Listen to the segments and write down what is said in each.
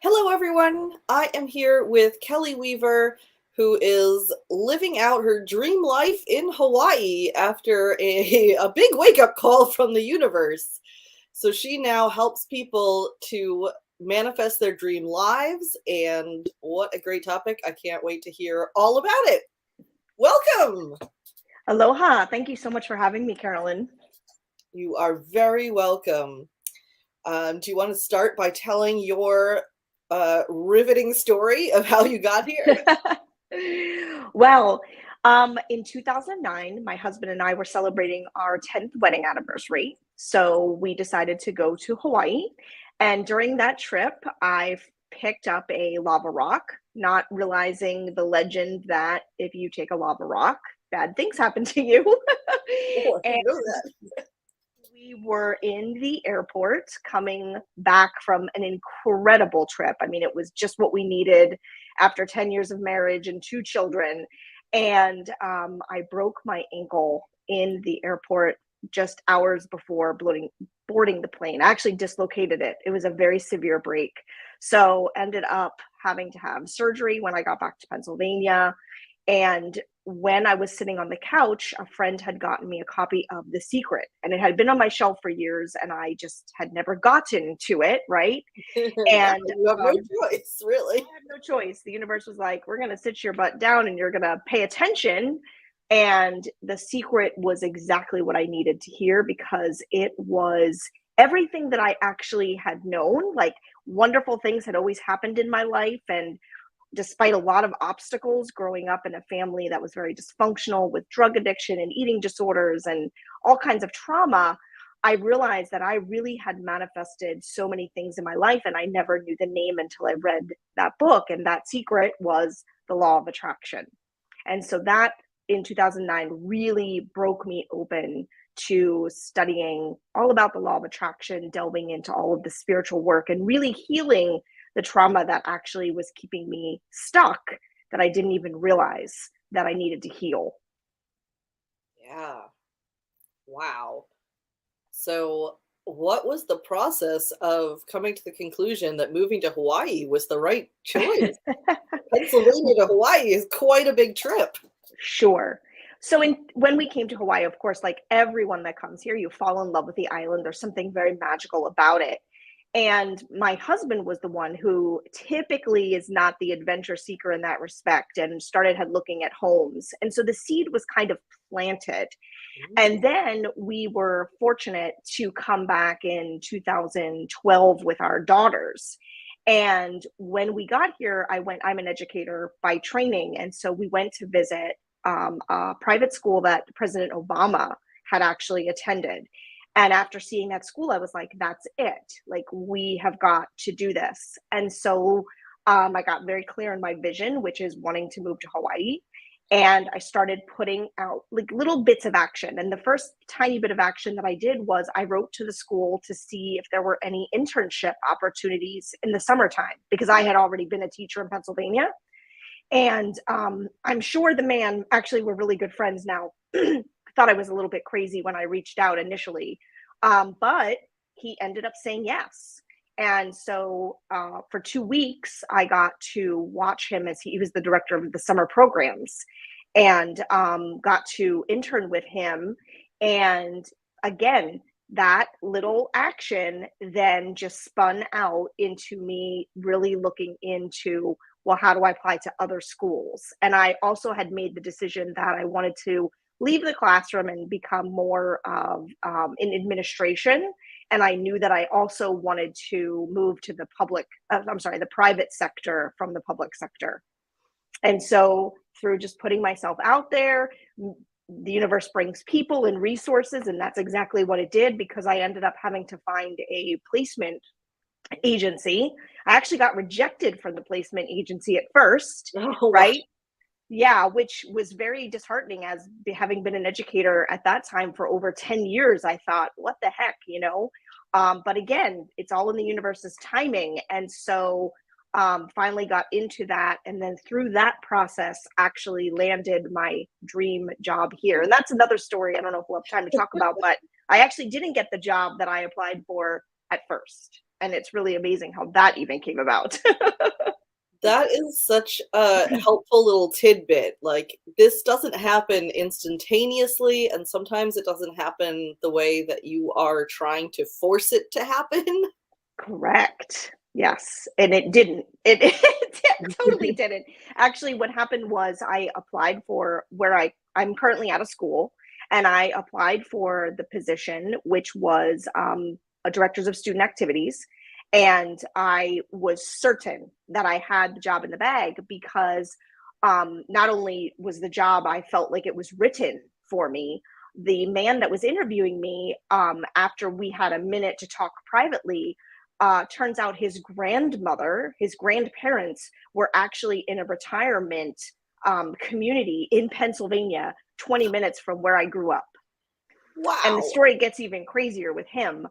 Hello, everyone. I am here with Kelly Weaver, who is living out her dream life in Hawaii after a big wake up call from the universe. So she now helps people to manifest their dream lives. And what a great topic! I can't wait to hear all about it. Welcome. Aloha. Thank you so much for having me, Carolyn. You are very welcome. Do you want to start by telling your riveting story of how you got here? Well, in 2009, my husband and I were celebrating our 10th wedding anniversary. So we decided to go to Hawaii. And during that trip, I picked up a lava rock, not realizing the legend that if you take a lava rock, bad things happen to you. Oh, I And didn't know that. we were in the airport coming back from an incredible trip. I mean, it was just what we needed after 10 years of marriage and two children. And I broke my ankle in the airport just hours before boarding the plane. I actually dislocated it. It was a very severe break. So ended up having to have surgery when I got back to Pennsylvania. And when I was sitting on the couch, a friend had gotten me a copy of The Secret, and it had been on my shelf for years, and I just had never gotten to it, right? Now And you have no choice, I really. had no choice. The universe was like, we're going to sit your butt down and you're going to pay attention. And The Secret was exactly what I needed to hear because it was everything that I actually had known. Like, wonderful things had always happened in my life. And despite a lot of obstacles growing up in a family that was very dysfunctional with drug addiction and eating disorders and all kinds of trauma, I realized that I really had manifested so many things in my life and I never knew the name until I read that book. And that secret was the law of attraction. And so that in 2009 really broke me open to studying all about the law of attraction, delving into all of the spiritual work and really healing the trauma that actually was keeping me stuck that I didn't even realize that I needed to heal. Yeah. Wow. So, what was the process of coming to the conclusion that moving to Hawaii was the right choice? Pennsylvania to Hawaii is quite a big trip. Sure. So when we came to Hawaii, of course, like everyone that comes here, you fall in love with the island. There's something very magical about it. And my husband was the one who typically is not the adventure seeker in that respect and started had looking at homes. And so the seed was kind of planted. And Mm. then we were fortunate to come back in 2012 with our daughters. And when we got here, I'm an educator by training. And so we went to visit a private school that President Obama had actually attended. And after seeing that school, I was like, that's it. Like, we have got to do this. And so I got very clear in my vision, which is wanting to move to Hawaii. And I started putting out like little bits of action. And the first tiny bit of action that I did was I wrote to the school to see if there were any internship opportunities in the summertime because I had already been a teacher in Pennsylvania. And I'm sure the man, actually, we're really good friends now, thought I was a little bit crazy when I reached out initially. But he ended up saying yes. And so for 2 weeks, I got to watch him as he was the director of the summer programs and got to intern with him. And again, that little action then just spun out into me really looking into, well, how do I apply to other schools? And I also had made the decision that I wanted to leave the classroom and become more of in administration. And I knew that I also wanted to move to the the private sector from the public sector. And so through just putting myself out there, the universe brings people and resources. And that's exactly what it did because I ended up having to find a placement agency. I actually got rejected from the placement agency at first, Oh, wow. right? Yeah, which was very disheartening as having been an educator at that time for over 10 years. I thought, what the heck, you know? But again, it's all in the universe's timing. And so finally got into that. And then through that process, actually landed my dream job here. And that's another story. I don't know if we'll have time to talk about, but I actually didn't get the job that I applied for at first. And it's really amazing how that even came about. That is such a helpful little tidbit. Like, this doesn't happen instantaneously, and sometimes it doesn't happen the way that you are trying to force it to happen. Correct. Yes, and it didn't. It totally didn't. Actually, what happened was I applied for where I'm currently out of school, and I applied for the position, which was a directors of student activities. And I was certain that I had the job in the bag because not only was the job, I felt like it was written for me. The man that was interviewing me, after we had a minute to talk privately, turns out his grandmother, his grandparents were actually in a retirement community in Pennsylvania, 20 minutes from where I grew up. And the Wow. story gets even crazier with him.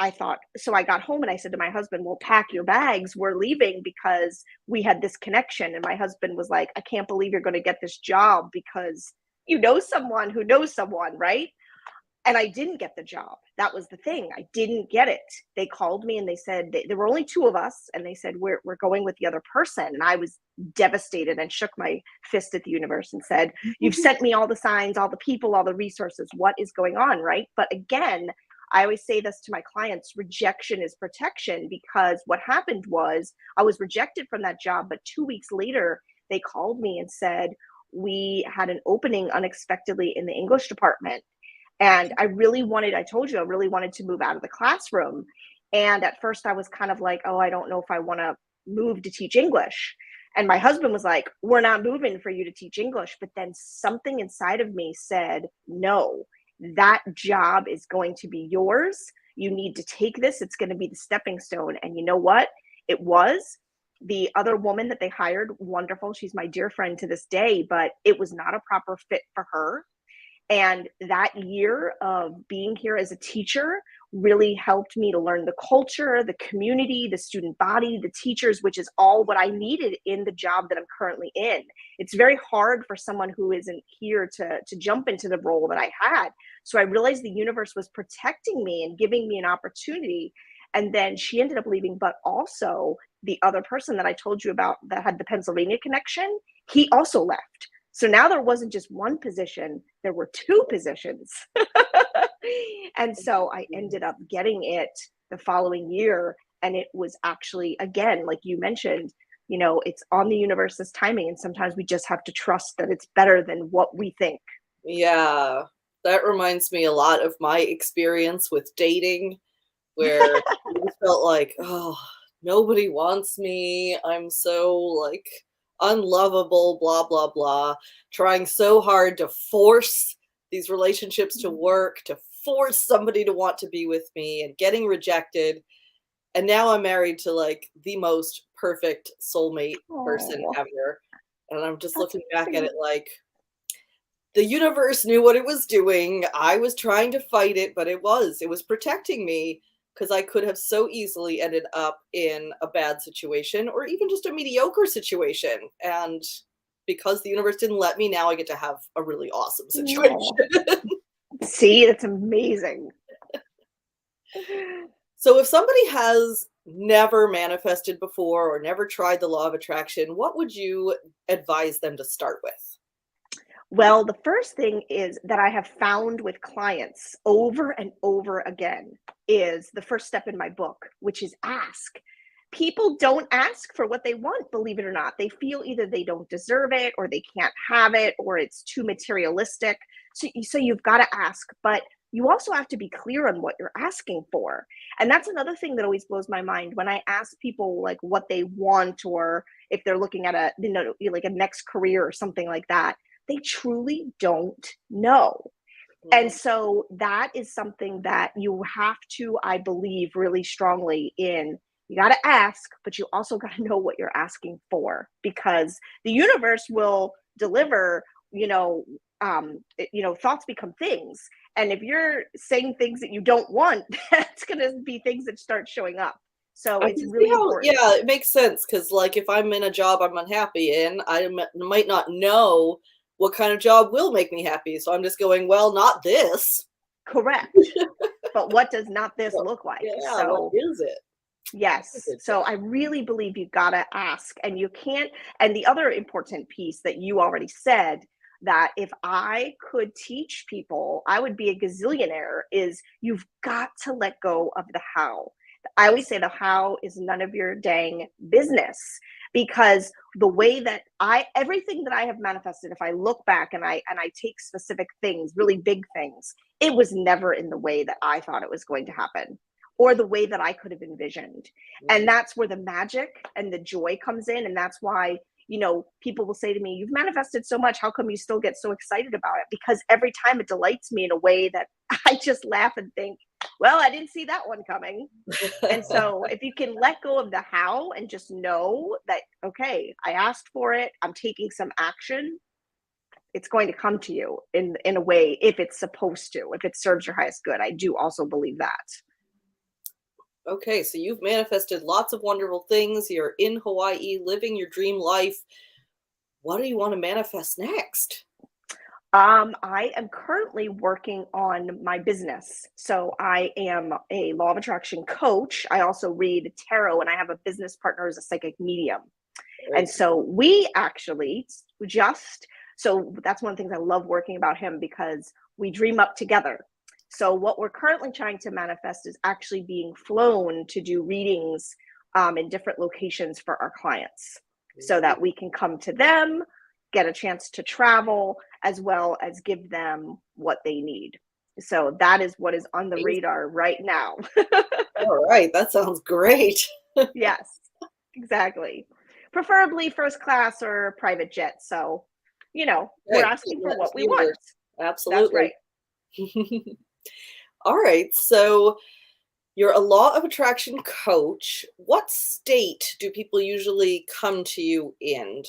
I thought, so I got home and I said to my husband, well, pack your bags. We're leaving because we had this connection. And my husband was like, I can't believe you're going to get this job because you know someone who knows someone, right? And I didn't get the job. That was the thing. I didn't get it. They called me and they said there were only two of us, and they said we're going with the other person. And I was devastated and shook my fist at the universe and said, "You've sent me all the signs, all the people, all the resources. What is going on, right?" But again, I always say this to my clients: rejection is protection. Because what happened was I was rejected from that job, but 2 weeks later they called me and said we had an opening unexpectedly in the English department. And I told you, I really wanted to move out of the classroom. And at first I was kind of like, oh, I don't know if I want to move to teach English. And my husband was like, we're not moving for you to teach English. But then something inside of me said, no, that job is going to be yours. You need to take this. It's going to be the stepping stone. And you know what? It was. The other woman that they hired, wonderful. She's my dear friend to this day, but it was not a proper fit for her. And that year of being here as a teacher really helped me to learn the culture, the community, the student body, the teachers, which is all what I needed in the job that I'm currently in. It's very hard for someone who isn't here to jump into the role that I had. So I realized the universe was protecting me and giving me an opportunity. And then she ended up leaving, but also the other person that I told you about that had the Pennsylvania connection, he also left. So now there wasn't just one position, there were two positions. And so I ended up getting it the following year. And it was actually, again, like you mentioned, it's on the universe's timing. And sometimes we just have to trust that it's better than what we think. Yeah, that reminds me a lot of my experience with dating, where I just felt like, oh, nobody wants me. I'm so like unlovable, blah, blah, blah. Trying so hard to force these relationships to work, to force somebody to want to be with me, and getting rejected. And now I'm married to like the most perfect soulmate person Oh, ever. And I'm just that's looking back at amazing. it like, the universe knew what it was doing. I was trying to fight it, but it was protecting me, because I could have so easily ended up in a bad situation or even just a mediocre situation. And because the universe didn't let me, now I get to have a really awesome situation. No. See, that's amazing. So if somebody has never manifested before or never tried the law of attraction, what would you advise them to start with? Well, the first thing is that I have found with clients over and over again is the first step in my book, which is ask. People don't ask for what they want, believe it or not. They feel either they don't deserve it or they can't have it or it's too materialistic. So you've got to ask, but you also have to be clear on what you're asking for. And that's another thing that always blows my mind when I ask people like what they want, or if they're looking at like a next career or something like that. They truly don't know. And so that is something that you have to, I believe, really strongly in. You got to ask, but you also got to know what you're asking for, because the universe will deliver, thoughts become things. And if you're saying things that you don't want, that's going to be things that start showing up. So I it's can see really how, important. yeah, it makes sense. Because, like, if I'm in a job I'm unhappy in, might not know what kind of job will make me happy. So I'm just going, well, not this. Correct. but what does not this look like? Yeah, what So is it? That's a yes. good So I question. really believe you got to ask, and you can't. And the other important piece that you already said, that if I could teach people, I would be a gazillionaire, is you've got to let go of the how. I always say the how is none of your dang business, because the way that everything that I have manifested, if I look back and I take specific things, really big things, it was never in the way that I thought it was going to happen, or the way that I could have envisioned. And Mm. that's where the magic and the joy comes in. And that's why, people will say to me, you've manifested so much. How come you still get so excited about it? Because every time it delights me in a way that I just laugh and think, well, I didn't see that one coming. And so if you can let go of the how and just know that, okay, I asked for it, I'm taking some action, it's going to come to you in a way, if it's supposed to, if it serves your highest good. I do also believe that. Okay, so you've manifested lots of wonderful things. You're in Hawaii, living your dream life. What do you want to manifest next? I am currently working on my business. So I am a law of attraction coach. I also read tarot, and I have a business partner as a psychic medium. Very And so so that's one of the things I love working about him, because we dream up together. So what we're currently trying to manifest is actually being flown to do readings in different locations for our clients, so that we can come to them, get a chance to travel, as well as give them what they need. So that is what is on the amazing. radar right now. All right, that sounds great. Yes, exactly. Preferably first class or private jet. So, we're Okay, asking for let what us we want. universe. That's Absolutely. right. All right, so you're a law of attraction coach. What state do people usually come to you in?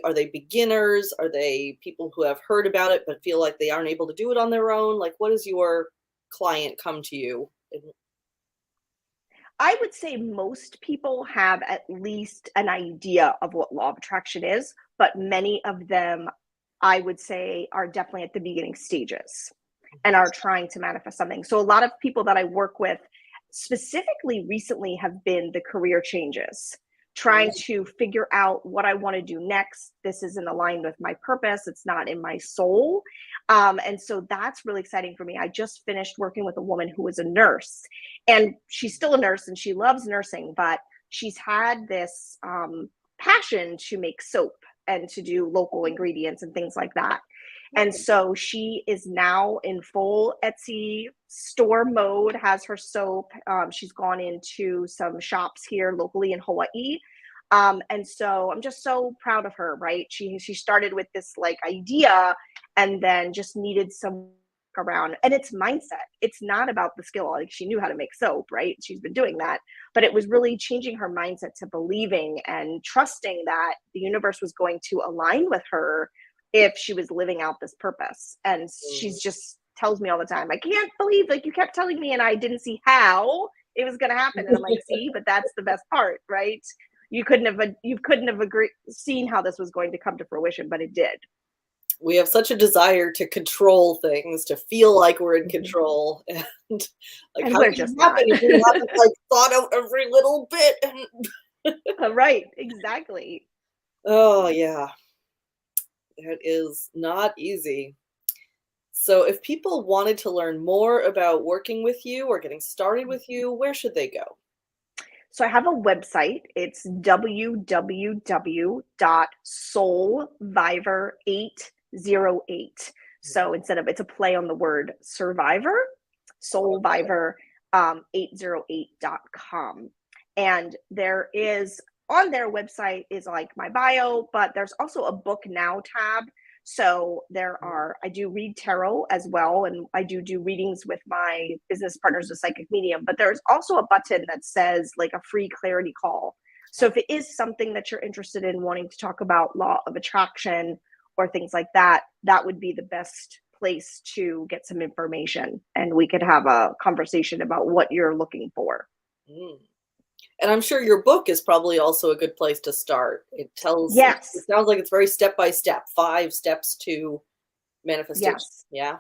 Are they beginners? Are they people who have heard about it but feel like they aren't able to do it on their own? Like, what does your client come to you? I would say most people have at least an idea of what law of attraction is, but many of them, I would say, are definitely at the beginning stages and are trying to manifest something. So a lot of people that I work with, specifically recently, have been the career changes, trying to figure out what I want to do next. This isn't aligned with my purpose. It's not in my soul. And so that's really exciting for me. I just finished working with a woman who was a nurse, and she's still a nurse and she loves nursing, but she's had this passion to make soap and to do local ingredients and things like that. And so she is now in full Etsy store mode, has her soap. She's gone into some shops here locally in Hawaii. And so I'm just so proud of her, right? She started with this like idea, and then just needed some around. And it's mindset. It's not about the skill. Like, she knew how to make soap, right? She's been doing that. But it was really changing her mindset to believing and trusting that the universe was going to align with her if she was living out this purpose. And she's just tells me all the time, I can't believe, like, you kept telling me and I didn't see how it was going to happen. And I'm like, see, but that's the best part, right? You couldn't have seen how this was going to come to fruition, but it did. We have such a desire to control things, to feel like we're in Mhm. control, and like, And how we're can it just happen not. if we haven't like thought out every little bit? And Right, exactly. oh yeah, that is not easy. So, if people wanted to learn more about working with you or getting started with you, where should they go? So I have a website. It's www.soulvivor808. So it's a play on the word survivor, soulvivor 808.com. And there is, on their website is like my bio, but there's also a book now tab. So I do read tarot as well, and I do readings with my business partners with Psychic Medium, but there's also a button that says like a free clarity call. So if it is something that you're interested in wanting to talk about law of attraction or things like that, that would be the best place to get some information, and we could have a conversation about what you're looking for. Mm. And I'm sure your book is probably also a good place to start. It Yes, sounds like it's very step by step, 5 steps to manifestation. yes. Yeah.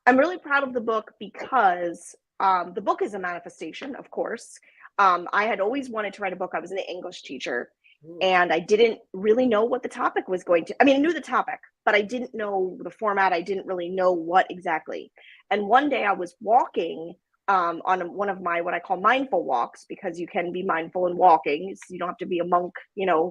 I'm really proud of the book because The book is a manifestation, of course. I had always wanted to write a book. I was an English teacher, Mm. and I didn't really know what the topic was going to. I mean, I knew the topic, but I didn't know the format. I didn't really know what exactly. And one day I was walking on one of my what I call mindful walks, because you can be mindful in walking. So you don't have to be a monk,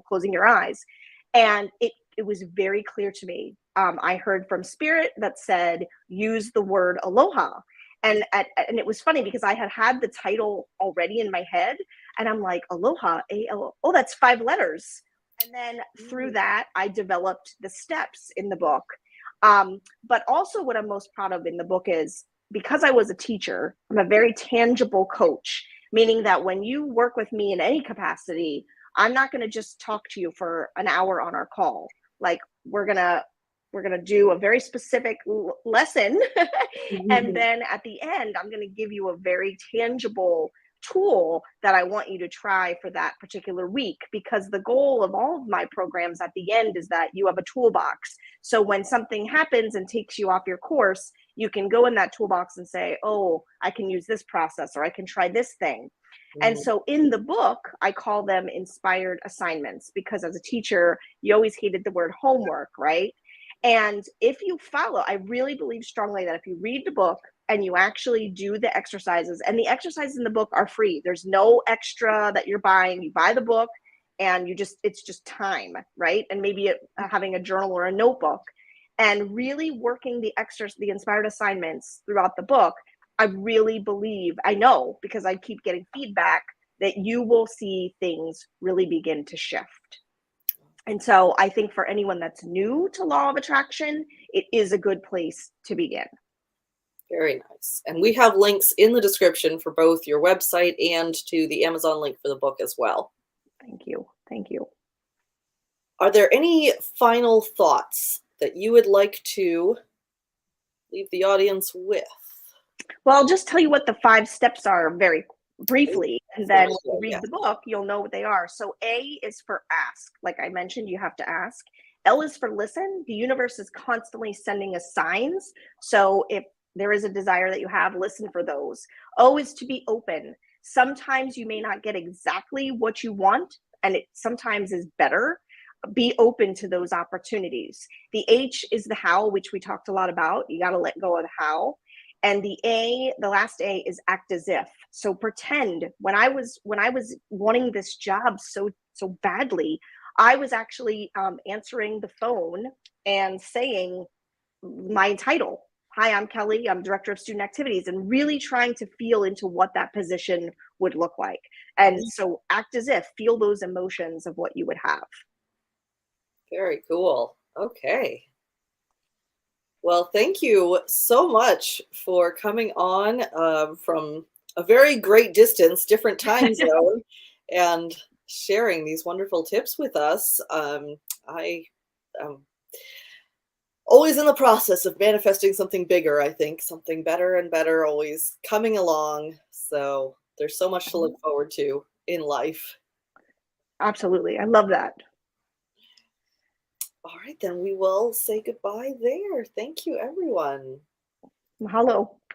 closing your eyes. And it was very clear to me. I heard from spirit that said, use the word aloha. And it was funny because I had the title already in my head, and I'm like, aloha, A-L, oh, that's 5 letters. And then through that, I developed the steps in the book. But also, what I'm most proud of in the book is, because I was a teacher, I'm a very tangible coach, meaning that when you work with me in any capacity, I'm not going to just talk to you for an hour on our call. Like, we're gonna do a very specific lesson, and then at the end, I'm going to give you a very tangible tool that I want you to try for that particular week, because the goal of all of my programs at the end is that you have a toolbox. So when something happens and takes you off your course, you can go in that toolbox and say, oh, I can use this process, or I can try this thing. And so in the book, I call them inspired assignments, because as a teacher, you always hated the word homework, right? And if you follow, I really believe strongly that if you read the book and you actually do the exercises, and the exercises in the book are free, there's no extra that you're buying. You buy the book and it's just time, right? And maybe having a journal or a notebook, and really working the inspired assignments throughout the book. I really believe, I know, because I keep getting feedback, that you will see things really begin to shift. And so I think for anyone that's new to law of attraction, it is a good place to begin. Very nice. And we have links in the description for both your website and to the Amazon link for the book as well. Thank you. Thank you. Are there any final thoughts that you would like to leave the audience with? Well, I'll just tell you what the 5 steps are very briefly, and then when you read Yes. the book, you'll know what they are. So A is for ask. Like I mentioned, you have to ask. L is for listen. The universe is constantly sending us signs. So if there is a desire that you have, listen for those. O is to be open. Sometimes you may not get exactly what you want, and it sometimes is better. Be open to those opportunities. The H is the how, which we talked a lot about. You got to let go of the how. And the last A is act as if. So pretend. When I was wanting this job so badly, I was actually answering the phone and saying my title. Hi, I'm Kelly. I'm director of student activities, and really trying to feel into what that position would look like. And so act as if, feel those emotions of what you would have. Very cool. Okay. Well, thank you so much for coming on from a very great distance, different time zone, and sharing these wonderful tips with us. I am always in the process of manifesting something bigger, I think, something better and better, always coming along. So there's so much to look forward to in life. Absolutely. I love that. All right, then we will say goodbye there. Thank you, everyone. Mahalo.